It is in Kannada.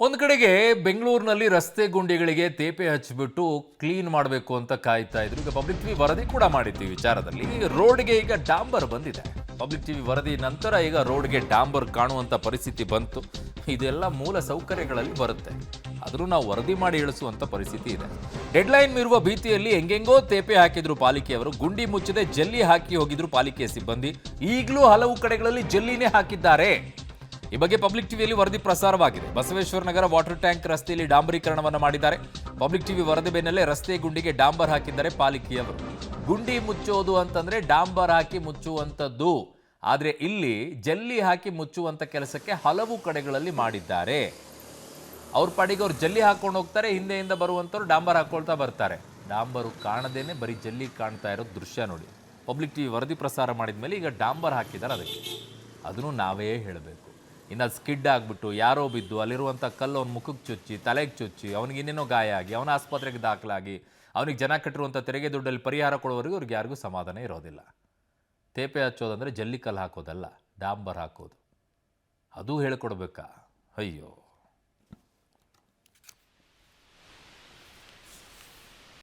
ಒಂದು ಕಡೆಗೆ ಬೆಂಗಳೂರಿನಲ್ಲಿ ರಸ್ತೆ ಗುಂಡಿಗಳಿಗೆ ತೇಪೆ ಹಚ್ಚಿಬಿಟ್ಟು ಕ್ಲೀನ್ ಮಾಡಬೇಕು ಅಂತ ಕಾಯ್ತಾ ಇದ್ರು. ಈಗ ಪಬ್ಲಿಕ್ ಟಿವಿ ವರದಿ ಕೂಡ ಮಾಡಿತ್ತು ಈ ವಿಚಾರದಲ್ಲಿ. ರೋಡ್ಗೆ ಈಗ ಡಾಂಬರ್ ಬಂದಿದೆ. ಪಬ್ಲಿಕ್ ಟಿವಿ ವರದಿ ನಂತರ ಈಗ ರೋಡ್ಗೆ ಡಾಂಬರ್ ಕಾಣುವಂತ ಪರಿಸ್ಥಿತಿ ಬಂತು. ಇದೆಲ್ಲ ಮೂಲ ಸೌಕರ್ಯಗಳಲ್ಲಿ ಬರುತ್ತೆ, ಆದರೂ ನಾವು ವರದಿ ಮಾಡಿ ಇಳಿಸುವಂತ ಪರಿಸ್ಥಿತಿ ಇದೆ. ಡೆಡ್ಲೈನ್ ಇರುವ ಭೀತಿಯಲ್ಲಿ ಹೆಂಗೆಂಗೋ ತೇಪೆ ಹಾಕಿದ್ರು ಪಾಲಿಕೆಯವರು. ಗುಂಡಿ ಮುಚ್ಚದೆ ಜಲ್ಲಿ ಹಾಕಿ ಹೋಗಿದ್ರು ಪಾಲಿಕೆ ಸಿಬ್ಬಂದಿ. ಈಗಲೂ ಹಲವು ಕಡೆಗಳಲ್ಲಿ ಜಲ್ಲಿನೇ ಹಾಕಿದ್ದಾರೆ. ಈ ಬಗ್ಗೆ ಪಬ್ಲಿಕ್ ಟಿವಿಯಲ್ಲಿ ವರದಿ ಪ್ರಸಾರವಾಗಿದೆ. ಬಸವೇಶ್ವರ ನಗರ ವಾಟರ್ ಟ್ಯಾಂಕ್ ರಸ್ತೆಯಲ್ಲಿ ಡಾಂಬರೀಕರಣವನ್ನು ಮಾಡಿದ್ದಾರೆ. ಪಬ್ಲಿಕ್ ಟಿವಿ ವರದಿ ಬೆನ್ನಲ್ಲೇ ರಸ್ತೆ ಗುಂಡಿಗೆ ಡಾಂಬರ್ ಹಾಕಿದ್ದಾರೆ ಪಾಲಿಕೆಯವರು. ಗುಂಡಿ ಮುಚ್ಚೋದು ಅಂತಂದ್ರೆ ಡಾಂಬರ್ ಹಾಕಿ ಮುಚ್ಚುವಂಥದ್ದು, ಆದರೆ ಇಲ್ಲಿ ಜಲ್ಲಿ ಹಾಕಿ ಮುಚ್ಚುವಂತ ಕೆಲಸಕ್ಕೆ ಹಲವು ಕಡೆಗಳಲ್ಲಿ ಮಾಡಿದ್ದಾರೆ. ಅವ್ರ ಪಾಡಿಗೆ ಅವ್ರು ಜಲ್ಲಿ ಹಾಕೊಂಡು ಹೋಗ್ತಾರೆ, ಹಿಂದೆಯಿಂದ ಬರುವಂಥವ್ರು ಡಾಂಬರ್ ಹಾಕೊಳ್ತಾ ಬರ್ತಾರೆ. ಡಾಂಬರು ಕಾಣದೇನೆ ಬರೀ ಜಲ್ಲಿ ಕಾಣ್ತಾ ಇರೋ ದೃಶ್ಯ ನೋಡಿ. ಪಬ್ಲಿಕ್ ಟಿವಿ ವರದಿ ಪ್ರಸಾರ ಮಾಡಿದ ಮೇಲೆ ಈಗ ಡಾಂಬರ್ ಹಾಕಿದ್ದಾರೆ. ಅದಕ್ಕೆ ಅದನ್ನು ನಾವೇ ಹೇಳಬೇಕು. ಇನ್ನು ಸ್ಕಿಡ್ ಆಗಿಬಿಟ್ಟು ಯಾರೋ ಬಿದ್ದು ಅಲ್ಲಿರುವಂಥ ಕಲ್ಲು ಅವ್ನ ಮುಖಕ್ಕೆ ಚುಚ್ಚಿ, ತಲೆಗೆ ಚುಚ್ಚಿ, ಅವನಿಗೆ ಇನ್ನೇನೋ ಗಾಯ ಆಗಿ ಅವನ ಆಸ್ಪತ್ರೆಗೆ ದಾಖಲಾಗಿ ಅವನಿಗೆ ಜನ ಕಟ್ಟಿರುವಂಥ ತೆರಿಗೆ ದುಡ್ಡಲ್ಲಿ ಪರಿಹಾರ ಕೊಡೋವರೆಗೂ ಅವ್ರಿಗೆ ಯಾರಿಗೂ ಸಮಾಧಾನ ಇರೋದಿಲ್ಲ. ತೇಪೆ ಹಚ್ಚೋದಂದರೆ ಜಲ್ಲಿ ಕಲ್ಲು ಹಾಕೋದಲ್ಲ, ಡಾಂಬರ್ ಹಾಕೋದು. ಅದು ಹೇಳ್ಕೊಡ್ಬೇಕಾ? ಅಯ್ಯೋ.